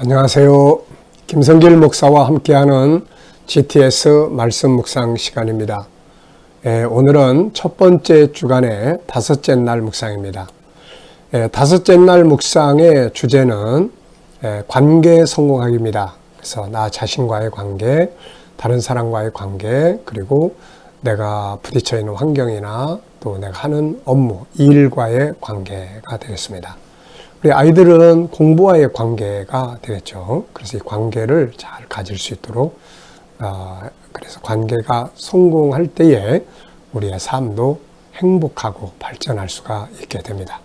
안녕하세요. 김성길 목사와 함께하는 GTS 말씀 묵상 시간입니다. 오늘은 첫 번째 주간의 다섯째 날 묵상입니다. 다섯째 날 묵상의 주제는 관계 성공하기입니다. 그래서 나 자신과의 관계, 다른 사람과의 관계, 그리고 내가 부딪혀 있는 환경이나 또 내가 하는 업무, 일과의 관계가 되겠습니다. 우리 아이들은 공부와의 관계가 되겠죠. 그래서 이 관계를 잘 가질 수 있도록 그래서 관계가 성공할 때에 우리의 삶도 행복하고 발전할 수가 있게 됩니다.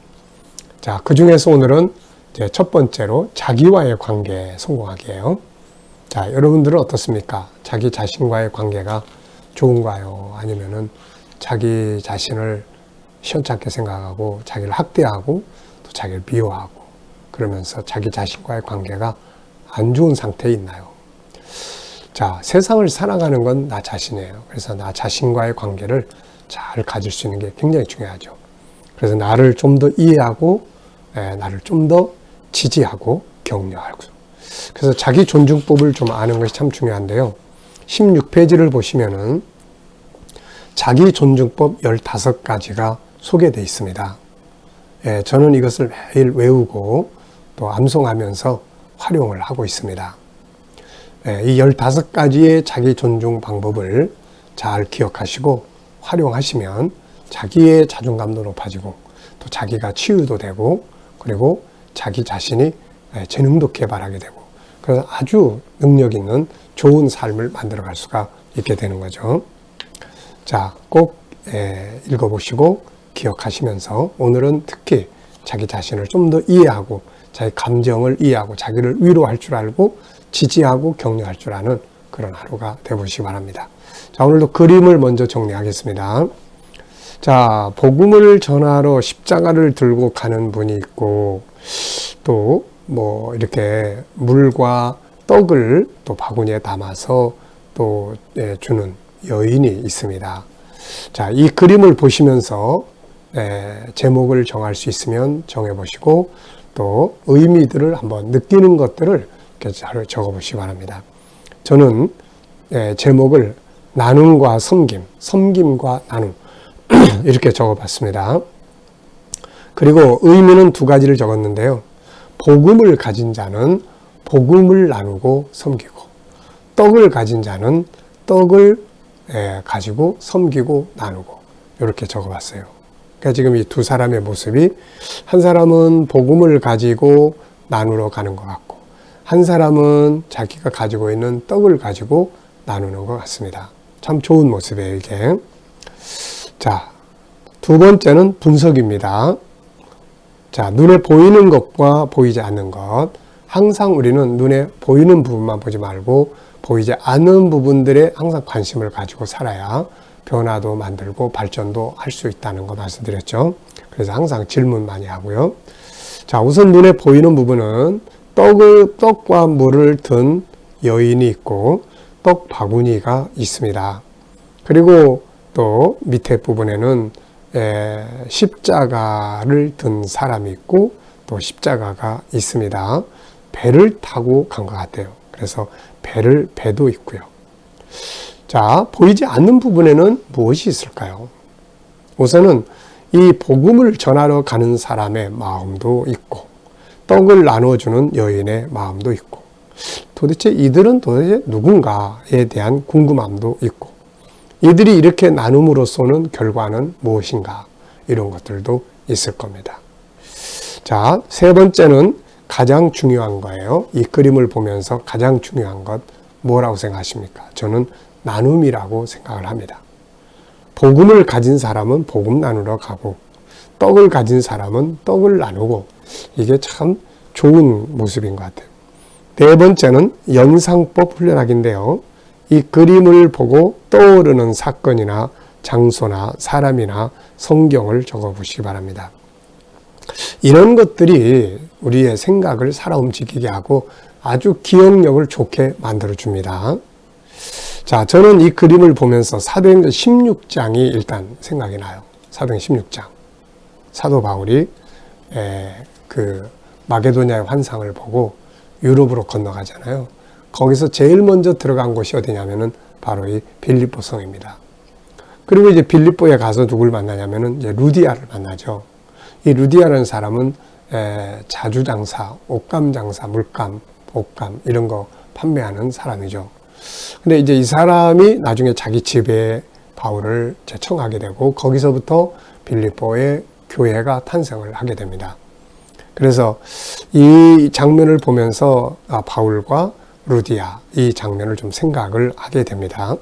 자, 그 중에서 오늘은 이제 첫 번째로 자기와의 관계 성공하기예요. 자, 여러분들은 어떻습니까? 자기 자신과의 관계가 좋은가요? 아니면은 자기 자신을 시원찮게 생각하고 자기를 학대하고 또 자기를 미워하고 그러면서 자기 자신과의 관계가 안 좋은 상태에 있나요? 자, 세상을 살아가는 건 나 자신이에요. 그래서 나 자신과의 관계를 잘 가질 수 있는 게 굉장히 중요하죠. 그래서 나를 좀 더 이해하고 나를 좀 더 지지하고 격려하고 그래서 자기 존중법을 좀 아는 것이 참 중요한데요. 16페이지를 보시면은 자기 존중법 15가지가 소개되어 있습니다. 저는 이것을 매일 외우고 또 암송하면서 활용을 하고 있습니다. 이 15가지의 자기 존중 방법을 잘 기억하시고 활용하시면 자기의 자존감도 높아지고 또 자기가 치유도 되고 그리고 자기 자신이 재능도 개발하게 되고 그래서 아주 능력 있는 좋은 삶을 만들어갈 수가 있게 되는 거죠. 자, 꼭 읽어보시고 기억하시면서 오늘은 특히 자기 자신을 좀 더 이해하고 자기 감정을 이해하고 자기를 위로할 줄 알고 지지하고 격려할 줄 아는 그런 하루가 되어보시기 바랍니다. 자, 오늘도 그림을 먼저 정리하겠습니다. 자, 복음을 전하러 십자가를 들고 가는 분이 있고 또 뭐 이렇게 물과 떡을 또 바구니에 담아서 또 주는 여인이 있습니다. 자, 이 그림을 보시면서 제목을 정할 수 있으면 정해보시고 또 의미들을 한번 느끼는 것들을 이렇게 잘 적어보시기 바랍니다. 저는 제목을 나눔과 섬김, 섬김과 나눔 이렇게 적어봤습니다. 그리고 의미는 2가지를 적었는데요. 복음을 가진 자는 복음을 나누고 섬기고 떡을 가진 자는 떡을 가지고 섬기고 나누고 이렇게 적어봤어요. 그러니까 지금 이 두 사람의 모습이 한 사람은 복음을 가지고 나누러 가는 것 같고 한 사람은 자기가 가지고 있는 떡을 가지고 나누는 것 같습니다. 참 좋은 모습이에요, 이게. 자, 2번째는 분석입니다. 자, 눈에 보이는 것과 보이지 않는 것. 항상 우리는 눈에 보이는 부분만 보지 말고 보이지 않는 부분들에 항상 관심을 가지고 살아야 변화도 만들고 발전도 할 수 있다는 거 말씀드렸죠. 그래서 항상 질문 많이 하고요. 자, 우선 눈에 보이는 부분은 떡과 물을 든 여인이 있고 떡 바구니가 있습니다. 그리고 또 밑에 부분에는 십자가를 든 사람이 있고 또 십자가가 있습니다. 배를 타고 간 것 같아요. 그래서 배도 있고요. 자, 보이지 않는 부분에는 무엇이 있을까요? 우선은 이 복음을 전하러 가는 사람의 마음도 있고 떡을 나눠주는 여인의 마음도 있고 도대체 이들은 도대체 누군가에 대한 궁금함도 있고 이들이 이렇게 나눔으로써는 결과는 무엇인가 이런 것들도 있을 겁니다. 자, 3번째는 가장 중요한 거예요. 이 그림을 보면서 가장 중요한 것 뭐라고 생각하십니까? 저는 나눔이라고 생각을 합니다. 복음을 가진 사람은 복음 나누러 가고 떡을 가진 사람은 떡을 나누고 이게 참 좋은 모습인 것 같아요. 4번째는 연상법 훈련하기인데요. 이 그림을 보고 떠오르는 사건이나 장소나 사람이나 성경을 적어보시기 바랍니다. 이런 것들이 우리의 생각을 살아 움직이게 하고 아주 기억력을 좋게 만들어줍니다. 자, 저는 이 그림을 보면서 사도행전 16장이 일단 생각이 나요. 사도행전 16장. 사도 바울이 그 마게도냐의 환상을 보고 유럽으로 건너가잖아요. 거기서 제일 먼저 들어간 곳이 어디냐면은 바로 이 빌립보 성입니다. 그리고 이제 빌립보에 가서 누굴 만나냐면은 이제 루디아를 만나죠. 이 루디아라는 사람은 자주장사, 옷감장사, 물감, 옷감 이런 거 판매하는 사람이죠. 근데 이제 이 사람이 나중에 자기 집에 바울을 청하게 되고 거기서부터 빌립보의 교회가 탄생을 하게 됩니다. 그래서 이 장면을 보면서 바울과 루디아 이 장면을 좀 생각을 하게 됩니다.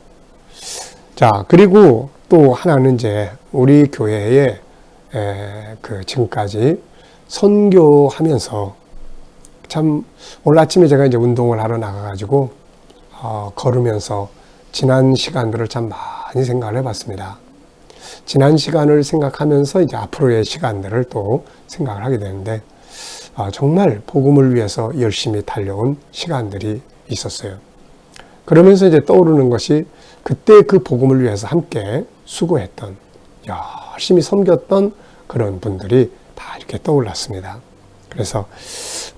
자, 그리고 또 하나는 이제 우리 교회에 지금까지 선교하면서 참 오늘 아침에 제가 이제 운동을 하러 나가가지고 걸으면서 지난 시간들을 참 많이 생각을 해봤습니다. 지난 시간을 생각하면서 이제 앞으로의 시간들을 또 생각을 하게 되는데 정말 복음을 위해서 열심히 달려온 시간들이 있었어요. 그러면서 이제 떠오르는 것이 그때 그 복음을 위해서 함께 수고했던 열심히 섬겼던 그런 분들이 다 이렇게 떠올랐습니다. 그래서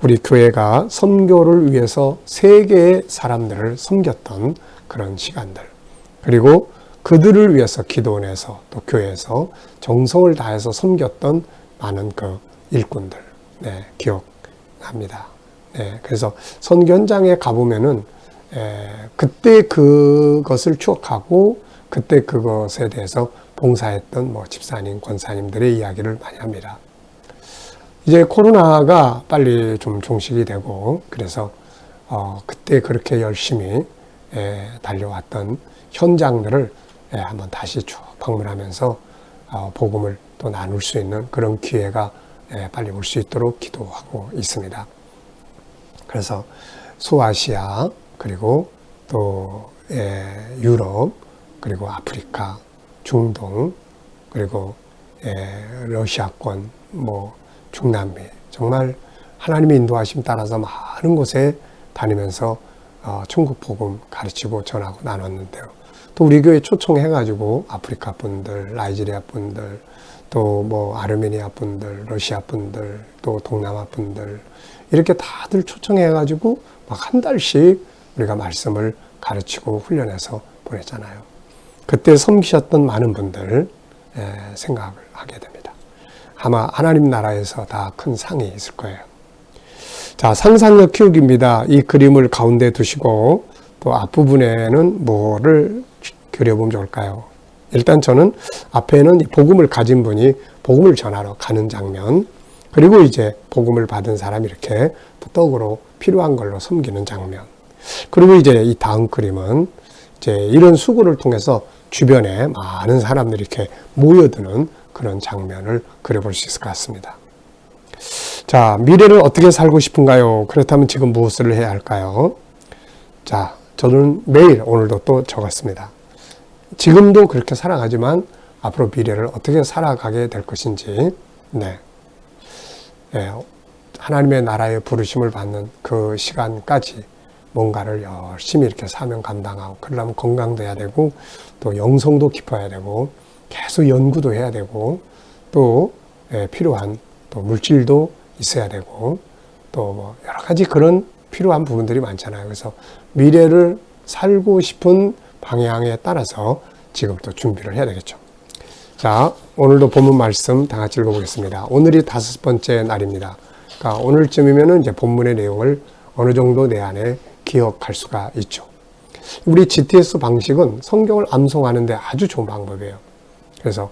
우리 교회가 선교를 위해서 세계의 사람들을 섬겼던 그런 시간들, 그리고 그들을 위해서 기도원에서 또 교회에서 정성을 다해서 섬겼던 많은 그 일꾼들, 기억합니다. 그래서 선교 현장에 가보면은 그때 그것을 추억하고 그때 그것에 대해서 봉사했던 집사님, 권사님들의 이야기를 많이 합니다. 이제 코로나가 빨리 좀 종식이 되고 그래서 그때 그렇게 열심히 달려왔던 현장들을 한번 다시 쭉 방문하면서 복음을 또 나눌 수 있는 그런 기회가 빨리 올 수 있도록 기도하고 있습니다. 그래서 소아시아 그리고 또 유럽 그리고 아프리카, 중동 그리고 러시아권 중남미 정말 하나님의 인도하심 따라서 많은 곳에 다니면서 천국 복음 가르치고 전하고 나눴는데요. 또 우리 교회 초청해가지고 아프리카 분들, 나이지리아 분들, 또 아르메니아 분들, 러시아 분들, 또 동남아 분들 이렇게 다들 초청해가지고 막 한 달씩 우리가 말씀을 가르치고 훈련해서 보냈잖아요. 그때 섬기셨던 많은 분들 생각을 하게 됩니다. 아마 하나님 나라에서 다 큰 상이 있을 거예요. 자, 상상력 키우기입니다. 이 그림을 가운데 두시고 또 앞부분에는 뭐를 그려보면 좋을까요? 일단 저는 앞에는 복음을 가진 분이 복음을 전하러 가는 장면, 그리고 이제 복음을 받은 사람이 이렇게 또 떡으로 필요한 걸로 섬기는 장면, 그리고 이제 이 다음 그림은 이제 이런 수고를 통해서 주변에 많은 사람들이 이렇게 모여드는 그런 장면을 그려볼 수 있을 것 같습니다. 자, 미래를 어떻게 살고 싶은가요? 그렇다면 지금 무엇을 해야 할까요? 자, 저는 매일 오늘도 또 적었습니다. 지금도 그렇게 살아가지만 앞으로 미래를 어떻게 살아가게 될 것인지, 하나님의 나라의 부르심을 받는 그 시간까지 뭔가를 열심히 이렇게 사명 감당하고, 그러려면 건강도 해야 되고, 또 영성도 깊어야 되고, 계속 연구도 해야 되고, 또 필요한 또 물질도 있어야 되고, 또 여러 가지 그런 필요한 부분들이 많잖아요. 그래서 미래를 살고 싶은 방향에 따라서 지금 또 준비를 해야 되겠죠. 자, 오늘도 본문 말씀 다 같이 읽어보겠습니다. 오늘이 5번째 날입니다. 그러니까 오늘쯤이면은 이제 본문의 내용을 어느 정도 내 안에 기억할 수가 있죠. 우리 GTS 방식은 성경을 암송하는 데 아주 좋은 방법이에요. 그래서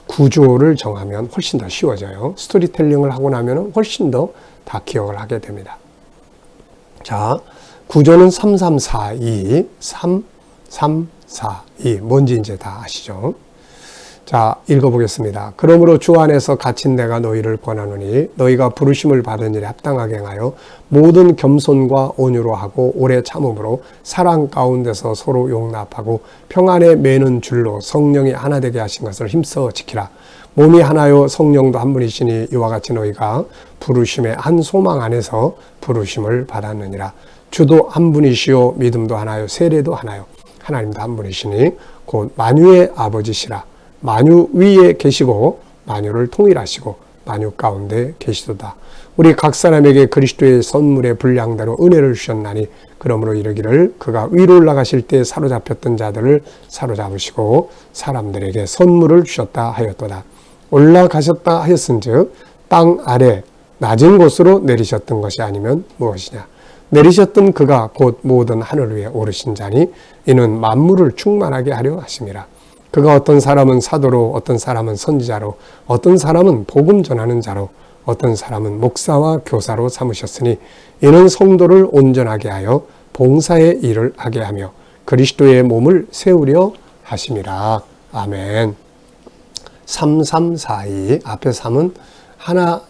구조를 정하면 훨씬 더 쉬워져요. 스토리텔링을 하고 나면 훨씬 더 다 기억을 하게 됩니다. 자, 구조는 3342, 3342. 뭔지 이제 다 아시죠? 자, 읽어보겠습니다. 그러므로 주 안에서 갇힌 내가 너희를 권하노니 너희가 부르심을 받은 일에 합당하게 행하여 모든 겸손과 온유로 하고 오래 참음으로 사랑 가운데서 서로 용납하고 평안에 매는 줄로 성령이 하나 되게 하신 것을 힘써 지키라. 몸이 하나요 성령도 한 분이시니 이와 같이 너희가 부르심의 한 소망 안에서 부르심을 받았느니라. 주도 한 분이시요 믿음도 하나요 세례도 하나요 하나님도 한 분이시니 곧 만유의 아버지시라. 만유 위에 계시고 만유를 통일하시고 만유 가운데 계시도다. 우리 각 사람에게 그리스도의 선물의 분량대로 은혜를 주셨나니 그러므로 이르기를 그가 위로 올라가실 때 사로잡혔던 자들을 사로잡으시고 사람들에게 선물을 주셨다 하였도다. 올라가셨다 하였은즉 땅 아래 낮은 곳으로 내리셨던 것이 아니면 무엇이냐. 내리셨던 그가 곧 모든 하늘 위에 오르신 자니 이는 만물을 충만하게 하려 하심이라. 그가 어떤 사람은 사도로, 어떤 사람은 선지자로, 어떤 사람은 복음 전하는 자로, 어떤 사람은 목사와 교사로 삼으셨으니 이는 성도를 온전하게 하여 봉사의 일을 하게 하며 그리스도의 몸을 세우려 하심이라. 아멘. 3342 앞에 3은 하나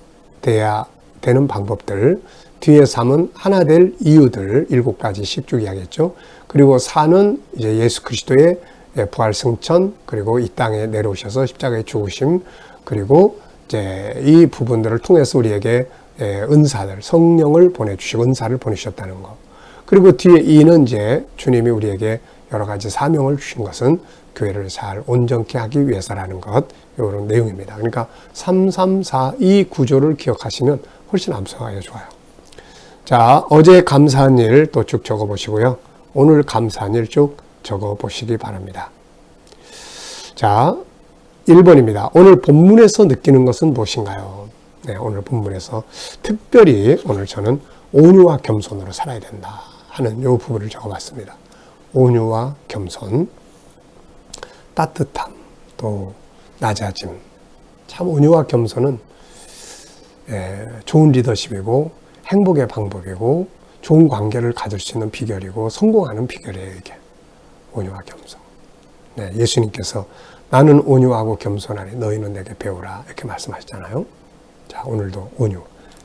돼야 되는 방법들, 뒤에 3은 하나 될 이유들 7가지 10주 이야기했죠. 그리고 4는 이제 예수 그리스도의 부활 승천, 그리고 이 땅에 내려오셔서 십자가의 죽으심, 그리고 이제 이 부분들을 통해서 우리에게 은사들, 성령을 보내주시고 은사를 보내주셨다는 것. 그리고 뒤에 2는 이제 주님이 우리에게 여러 가지 사명을 주신 것은 교회를 잘 온전케 하기 위해서라는 것, 이런 내용입니다. 그러니까 3342 구조를 기억하시면 훨씬 암송하기 좋아요. 자, 어제 감사한 일 또 쭉 적어 보시고요. 오늘 감사한 일 쭉 적어 보시기 바랍니다. 자, 1번입니다. 오늘 본문에서 느끼는 것은 무엇인가요? 네, 오늘 본문에서 특별히 오늘 저는 온유와 겸손으로 살아야 된다 하는 이 부분을 적어봤습니다. 온유와 겸손, 따뜻함, 또 낮아짐. 참 온유와 겸손은 좋은 리더십이고 행복의 방법이고 좋은 관계를 가질 수 있는 비결이고 성공하는 비결이에요. 이게 온유와 겸손. 네, 예수님께서 나는 온유하고 겸손하니 너희는 내게 배우라 이렇게 말씀하셨잖아요. 자, 오늘도 온유,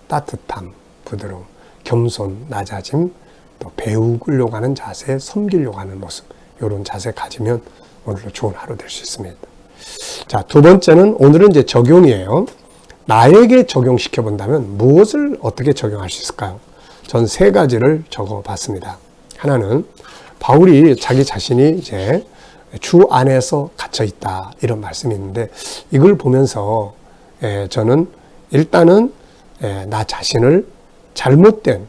따뜻함, 부드러움, 겸손, 낮아짐, 또 배우려고 하는 자세, 섬기려고 하는 모습, 이런 자세 가지면 오늘도 좋은 하루 될 수 있습니다. 자, 두 번째는 오늘은 이제 적용이에요. 나에게 적용시켜 본다면 무엇을 어떻게 적용할 수 있을까요? 전 3가지를 적어 봤습니다. 하나는 바울이 자기 자신이 이제 주 안에서 갇혀 있다 이런 말씀이 있는데 이걸 보면서 저는 일단은 나 자신을 잘못된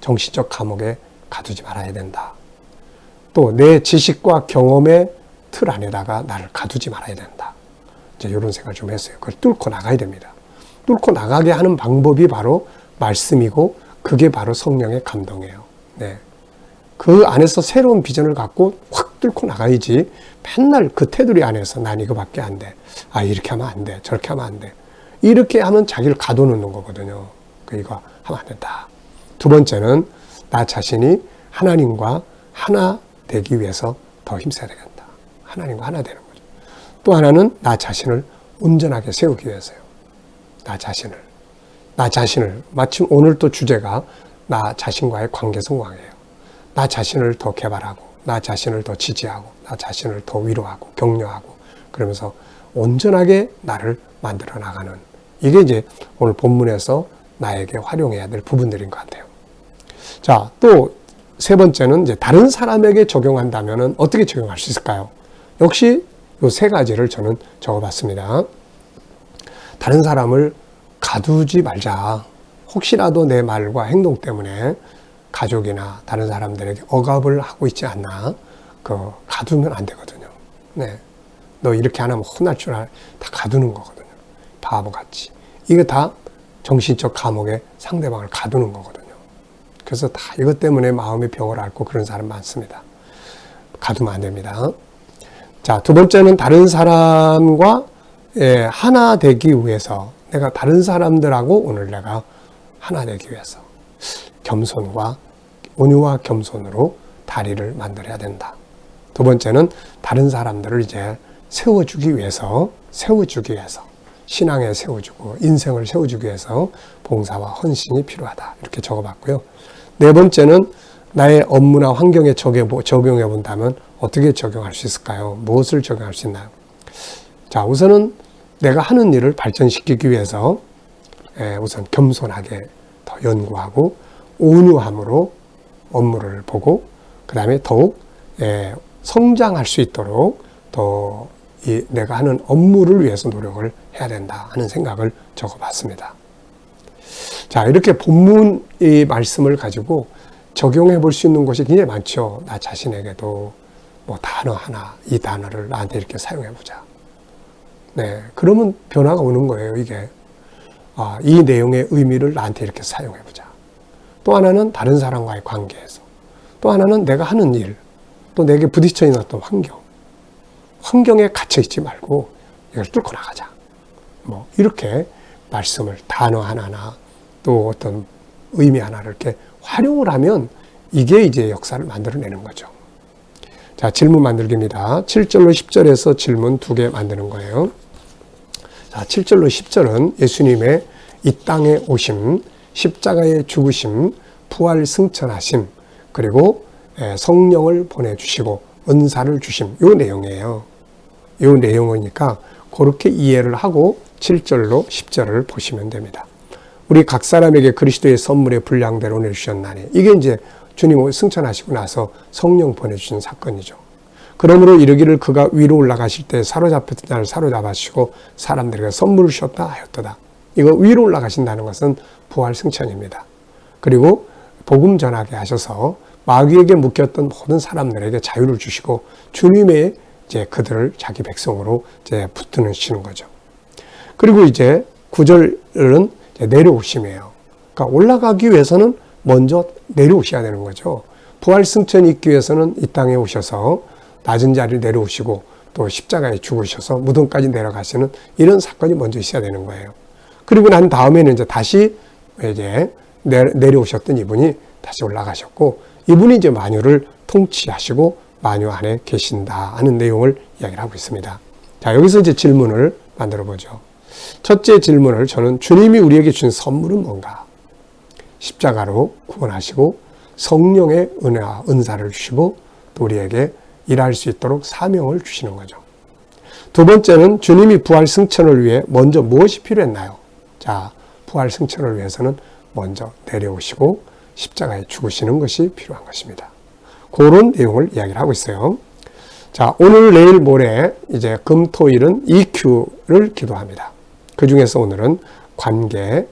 정신적 감옥에 가두지 말아야 된다. 또 내 지식과 경험의 틀 안에다가 나를 가두지 말아야 된다. 이제 이런 생각을 좀 했어요. 그걸 뚫고 나가야 됩니다. 뚫고 나가게 하는 방법이 바로 말씀이고 그게 바로 성령의 감동이에요. 네. 그 안에서 새로운 비전을 갖고 확 뚫고 나가야지 맨날 그 테두리 안에서 난 이거밖에 안 돼. 아, 이렇게 하면 안 돼. 저렇게 하면 안 돼. 이렇게 하면 자기를 가둬놓는 거거든요. 이거 하면 안 된다. 두 번째는 나 자신이 하나님과 하나 되기 위해서 더 힘써야 되겠다. 하나님과 하나 되는 거죠. 또 하나는 나 자신을 온전하게 세우기 위해서요. 나 자신을 마침 오늘 또 주제가 나 자신과의 관계 성공이에요. 나 자신을 더 개발하고 나 자신을 더 지지하고 나 자신을 더 위로하고 격려하고 그러면서 온전하게 나를 만들어 나가는 이게 이제 오늘 본문에서 나에게 활용해야 될 부분들인 것 같아요. 자, 또 세 번째는 이제 다른 사람에게 적용한다면 어떻게 적용할 수 있을까요? 역시 이 3가지를 저는 적어봤습니다. 다른 사람을 가두지 말자. 혹시라도 내 말과 행동 때문에 가족이나 다른 사람들에게 억압을 하고 있지 않나? 가두면 안 되거든요. 네. 너 이렇게 안 하면 혼날 줄 알아. 다 가두는 거거든요. 바보같이. 이게 다 정신적 감옥에 상대방을 가두는 거거든요. 그래서 다 이것 때문에 마음의 병을 앓고 그런 사람 많습니다. 가두면 안 됩니다. 자, 두 번째는 다른 사람과 하나 되기 위해서 내가 다른 사람들하고 오늘 내가 하나 되기 위해서 겸손과 온유와 겸손으로 다리를 만들어야 된다. 두 번째는 다른 사람들을 이제 세워주기 위해서 신앙에 세워주고 인생을 세워주기 위해서 봉사와 헌신이 필요하다. 이렇게 적어봤고요. 네 번째는 나의 업무나 환경에 적용해 본다면 어떻게 적용할 수 있을까요? 무엇을 적용할 수 있나요? 자, 우선은 내가 하는 일을 발전시키기 위해서 우선 겸손하게 더 연구하고 온유함으로 업무를 보고 그 다음에 더욱 성장할 수 있도록 더 내가 하는 업무를 위해서 노력을 해야 된다 하는 생각을 적어봤습니다. 자, 이렇게 본문의 말씀을 가지고 적용해 볼 수 있는 것이 굉장히 많죠. 나 자신에게도 뭐 단어 하나, 이 단어를 나한테 이렇게 사용해 보자. 네, 그러면 변화가 오는 거예요, 이게. 아, 이 내용의 의미를 나한테 이렇게 사용해 보자. 또 하나는 다른 사람과의 관계에서. 또 하나는 내가 하는 일. 또 내게 부딪혀 있는 어떤 환경. 환경에 갇혀 있지 말고 이걸 뚫고 나가자. 뭐, 이렇게 말씀을 단어 하나나 또 어떤 의미 하나를 이렇게 활용을 하면 이게 이제 역사를 만들어내는 거죠. 자, 질문 만들기입니다. 7절로 10절에서 질문 2개 만드는 거예요. 자, 7절로 10절은 예수님의 이 땅에 오심, 십자가의 죽으심, 부활 승천하심, 그리고 성령을 보내주시고 은사를 주심, 요 내용이에요. 요 내용이니까 그렇게 이해를 하고 7절로 10절을 보시면 됩니다. 우리 각 사람에게 그리스도의 선물의 분량대로 내주셨나니, 이게 이제 주님 승천하시고 나서 성령 보내주신 사건이죠. 그러므로 이르기를 그가 위로 올라가실 때 사로잡혔던 자를 사로잡으시고 사람들에게 선물을 주셨다 하였도다. 이거 위로 올라가신다는 것은 부활 승천입니다. 그리고 복음 전하게 하셔서 마귀에게 묶였던 모든 사람들에게 자유를 주시고 주님의 이제 그들을 자기 백성으로 이제 붙드시는 거죠. 그리고 이제 9절은 내려오심이에요. 그러니까 올라가기 위해서는 먼저 내려오셔야 되는 거죠. 부활 승천이 있기 위해서는 이 땅에 오셔서 낮은 자리를 내려오시고 또 십자가에 죽으셔서 무덤까지 내려가시는 이런 사건이 먼저 있어야 되는 거예요. 그리고 난 다음에는 이제 다시 이제 내려오셨던 이분이 다시 올라가셨고, 이분이 이제 만유를 통치하시고 만유 안에 계신다 하는 내용을 이야기를 하고 있습니다. 자, 여기서 이제 질문을 만들어 보죠. 첫째 질문을 저는 주님이 우리에게 준 선물은 뭔가? 십자가로 구원하시고 성령의 은혜와 은사를 주시고 또 우리에게 일할 수 있도록 사명을 주시는 거죠. 두 번째는 주님이 부활 승천을 위해 먼저 무엇이 필요했나요? 자, 부활 승천을 위해서는 먼저 내려오시고 십자가에 죽으시는 것이 필요한 것입니다. 그런 내용을 이야기를 하고 있어요. 자, 오늘, 내일, 모레 이제 금, 토, 일은 EQ를 기도합니다. 그 중에서 오늘은 관계,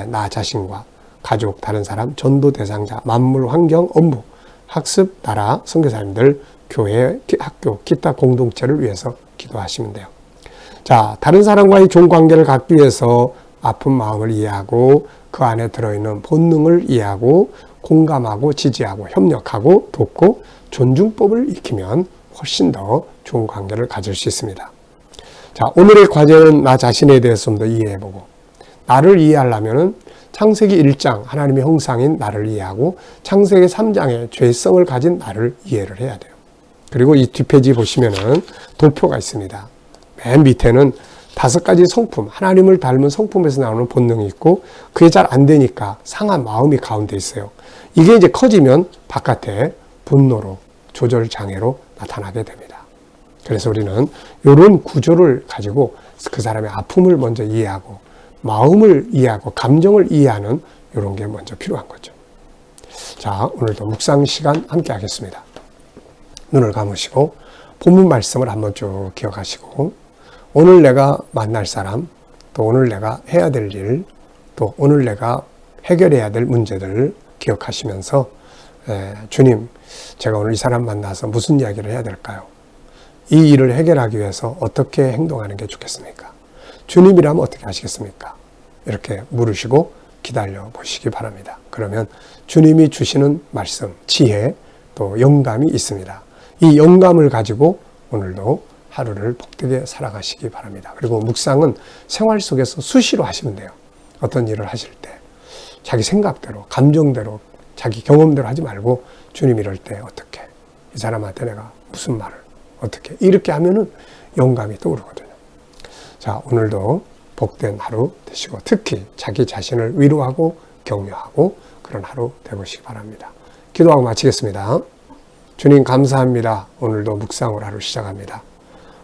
나 자신과 가족, 다른 사람, 전도 대상자, 만물, 환경, 업무, 학습, 나라, 선교사님들, 교회, 학교, 기타 공동체를 위해서 기도하시면 돼요. 자, 다른 사람과의 좋은 관계를 갖기 위해서 아픈 마음을 이해하고 그 안에 들어있는 본능을 이해하고 공감하고 지지하고 협력하고 돕고 존중법을 익히면 훨씬 더 좋은 관계를 가질 수 있습니다. 자, 오늘의 과제는 나 자신에 대해서 좀 더 이해해보고, 나를 이해하려면은 창세기 1장 하나님의 형상인 나를 이해하고 창세기 3장의 죄성을 가진 나를 이해를 해야 돼요. 그리고 이 뒷페이지 보시면은 도표가 있습니다. 맨 밑에는 5가지 성품, 하나님을 닮은 성품에서 나오는 본능이 있고 그게 잘 안 되니까 상한 마음이 가운데 있어요. 이게 이제 커지면 바깥에 분노로, 조절 장애로 나타나게 됩니다. 그래서 우리는 이런 구조를 가지고 그 사람의 아픔을 먼저 이해하고 마음을 이해하고 감정을 이해하는 이런 게 먼저 필요한 거죠. 자, 오늘도 묵상 시간 함께 하겠습니다. 눈을 감으시고 본문 말씀을 한번 쭉 기억하시고, 오늘 내가 만날 사람, 또 오늘 내가 해야 될 일, 또 오늘 내가 해결해야 될 문제들을 기억하시면서 주님, 제가 오늘 이 사람 만나서 무슨 이야기를 해야 될까요? 이 일을 해결하기 위해서 어떻게 행동하는 게 좋겠습니까? 주님이라면 어떻게 하시겠습니까? 이렇게 물으시고 기다려 보시기 바랍니다. 그러면 주님이 주시는 말씀, 지혜, 또 영감이 있습니다. 이 영감을 가지고 오늘도 하루를 복되게 살아가시기 바랍니다. 그리고 묵상은 생활 속에서 수시로 하시면 돼요. 어떤 일을 하실 때 자기 생각대로, 감정대로, 자기 경험대로 하지 말고 주님 이럴 때 어떻게, 이 사람한테 내가 무슨 말을 어떻게, 이렇게 하면은 영감이 떠오르거든요. 자, 오늘도 복된 하루 되시고 특히 자기 자신을 위로하고 격려하고 그런 하루 되보시기 바랍니다. 기도하고 마치겠습니다. 주님 감사합니다. 오늘도 묵상으로 하루 시작합니다.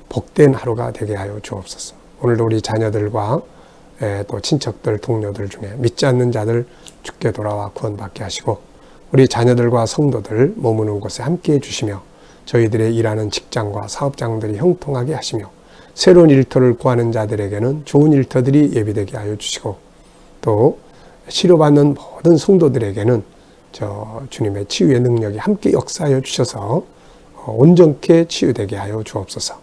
복된 하루가 되게 하여 주옵소서. 오늘도 우리 자녀들과 또 친척들, 동료들 중에 믿지 않는 자들 주께 돌아와 구원받게 하시고, 우리 자녀들과 성도들 머무는 곳에 함께해 주시며 저희들의 일하는 직장과 사업장들이 형통하게 하시며 새로운 일터를 구하는 자들에게는 좋은 일터들이 예비되게 하여 주시고, 또 치료받는 모든 성도들에게는 주님의 치유의 능력이 함께 역사하여 주셔서 온전케 치유되게 하여 주옵소서.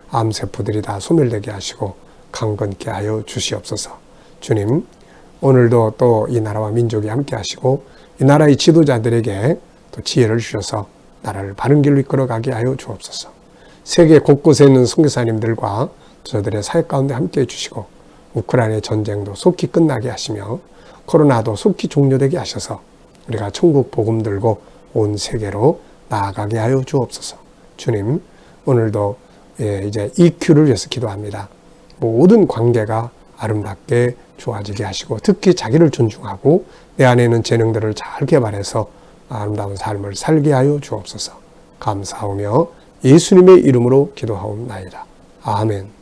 암세포들이 다 소멸되게 하시고 강건케 하여 주시옵소서. 주님, 오늘도 또 이 나라와 민족이 함께 하시고 이 나라의 지도자들에게 또 지혜를 주셔서 나라를 바른 길로 이끌어가게 하여 주옵소서. 세계 곳곳에 있는 선교사님들과 저들의 사역 가운데 함께 해주시고 우크라이나의 전쟁도 속히 끝나게 하시며 코로나도 속히 종료되게 하셔서 우리가 천국 복음 들고 온 세계로 나아가게 하여 주옵소서. 주님, 오늘도 이제 EQ를 위해서 기도합니다. 모든 관계가 아름답게 좋아지게 하시고 특히 자기를 존중하고 내 안에 있는 재능들을 잘 개발해서 아름다운 삶을 살게 하여 주옵소서. 감사하며 예수님의 이름으로 기도하옵나이다. 아멘.